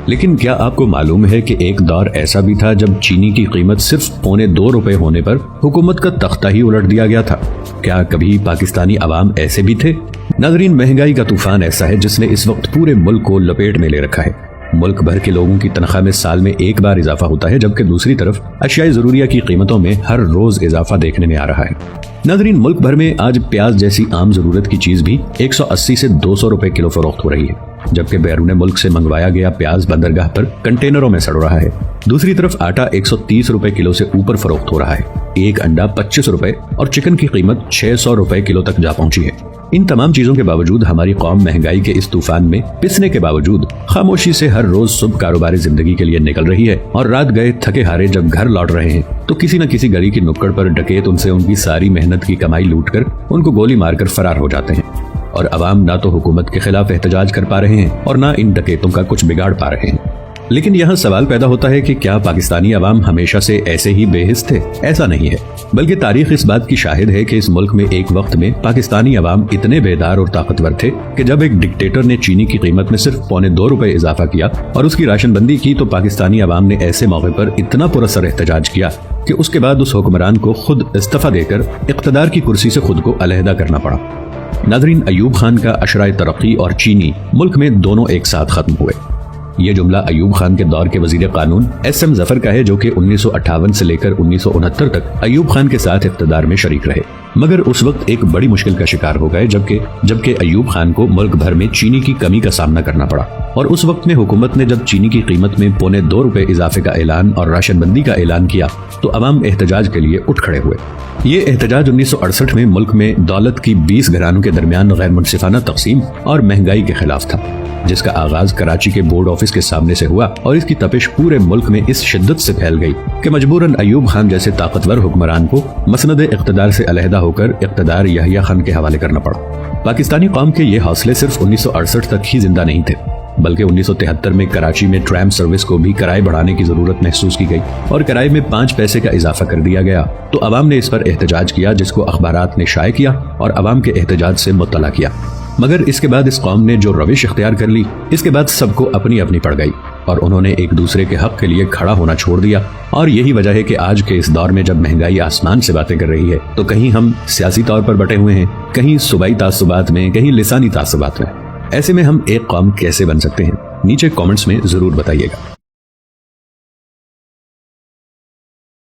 لیکن کیا آپ کو معلوم ہے کہ ایک دور ایسا بھی تھا جب چینی کی قیمت صرف $2.25 ہونے پر حکومت کا تختہ ہی الٹ دیا گیا تھا؟ کیا کبھی پاکستانی عوام ایسے بھی تھے؟ ناظرین، مہنگائی کا طوفان ایسا ہے جس نے اس وقت پورے ملک کو لپیٹ میں لے رکھا ہے۔ ملک بھر کے لوگوں کی تنخواہ میں سال میں ایک بار اضافہ ہوتا ہے، جبکہ دوسری طرف اشیاء ضروریہ کی قیمتوں میں ہر روز اضافہ دیکھنے میں آ رہا ہے۔ ناظرین، ملک بھر میں آج پیاز جیسی عام ضرورت کی چیز بھی 180 سے 200 روپے کلو فروخت ہو رہی ہے، جبکہ بیرون ملک سے منگوایا گیا پیاز بندرگاہ پر کنٹینروں میں سڑ رہا ہے۔ دوسری طرف آٹا 130 روپے کلو سے اوپر فروخت ہو رہا ہے، ایک انڈا 25 روپے اور چکن کی قیمت 600 روپے کلو تک جا پہنچی ہے۔ ان تمام چیزوں کے باوجود ہماری قوم مہنگائی کے اس طوفان میں پسنے کے باوجود خاموشی سے ہر روز صبح کاروباری زندگی کے لیے نکل رہی ہے، اور رات گئے تھکے ہارے جب گھر لوٹ رہے ہیں تو کسی نہ کسی گلی کی نکڑ پر ڈکیت ان سے ان کی ساری محنت کی کمائی لوٹ کر ان کو گولی مار کر فرار ہو جاتے ہیں، اور عوام نہ تو حکومت کے خلاف احتجاج کر پا رہے ہیں اور نہ ان ڈکیتوں کا کچھ بگاڑ پا رہے ہیں۔ لیکن یہاں سوال پیدا ہوتا ہے کہ کیا پاکستانی عوام ہمیشہ سے ایسے ہی بے حس تھے؟ ایسا نہیں ہے، بلکہ تاریخ اس بات کی شاہد ہے کہ اس ملک میں ایک وقت میں پاکستانی عوام اتنے بیدار اور طاقتور تھے کہ جب ایک ڈکٹیٹر نے چینی کی قیمت میں صرف $2.25 اضافہ کیا اور اس کی راشن بندی کی، تو پاکستانی عوام نے ایسے موقع پر اتنا پراثر احتجاج کیا کہ اس کے بعد اس حکمران کو خود استعفیٰ دے کر اقتدار کی کرسی سے خود کو علیحدہ کرنا پڑا۔ ناظرین، ایوب خان کا عشرۂ ترقی اور چینی ملک میں دونوں ایک ساتھ ختم ہوئے۔ یہ جملہ ایوب خان کے دور کے وزیر قانون ایس ایم ظفر کا ہے، جو کہ 1958 سے لے کر 1969 تک ایوب خان کے ساتھ اقتدار میں شریک رہے، مگر اس وقت ایک بڑی مشکل کا شکار ہو گئے جبکہ ایوب خان کو ملک بھر میں چینی کی کمی کا سامنا کرنا پڑا، اور اس وقت میں حکومت نے جب چینی کی قیمت میں $2.25 اضافے کا اعلان اور راشن بندی کا اعلان کیا تو عوام احتجاج کے لیے اٹھ کھڑے ہوئے۔ یہ احتجاج 1968 میں ملک میں دولت کی 20 گھرانوں کے درمیان غیر منصفانہ تقسیم اور مہنگائی کے خلاف تھا، جس کا آغاز کراچی کے بورڈ آفس کے سامنے سے ہوا، اور اس کی تپش پورے ملک میں اس شدت سے پھیل گئی کہ مجبوراً ایوب خان جیسے طاقتور حکمران کو مسند اقتدار سے علیحدہ ہو کر اقتدار یحییٰ خان کے حوالے کرنا پڑا۔ پاکستانی قوم کے یہ حوصلے صرف 1968 تک ہی زندہ نہیں تھے، بلکہ 1973 میں کراچی میں ٹرام سروس کو بھی کرائے بڑھانے کی ضرورت محسوس کی گئی اور کرائے میں 5 پیسے کا اضافہ کر دیا گیا، تو عوام نے اس پر احتجاج کیا، جس کو اخبارات نے شائع کیا اور عوام کے احتجاج سے مطلع کیا۔ مگر اس کے بعد اس قوم نے جو روش اختیار کر لی، اس کے بعد سب کو اپنی اپنی پڑ گئی اور انہوں نے ایک دوسرے کے حق کے لیے کھڑا ہونا چھوڑ دیا، اور یہی وجہ ہے کہ آج کے اس دور میں جب مہنگائی آسمان سے باتیں کر رہی ہے تو کہیں ہم سیاسی طور پر بٹے ہوئے ہیں، کہیں صوبائی تعصبات میں، کہیں لسانی تعصبات میں۔ ایسے میں ہم ایک قوم کیسے بن سکتے ہیں؟ نیچے کامنٹس میں ضرور بتائیے گا۔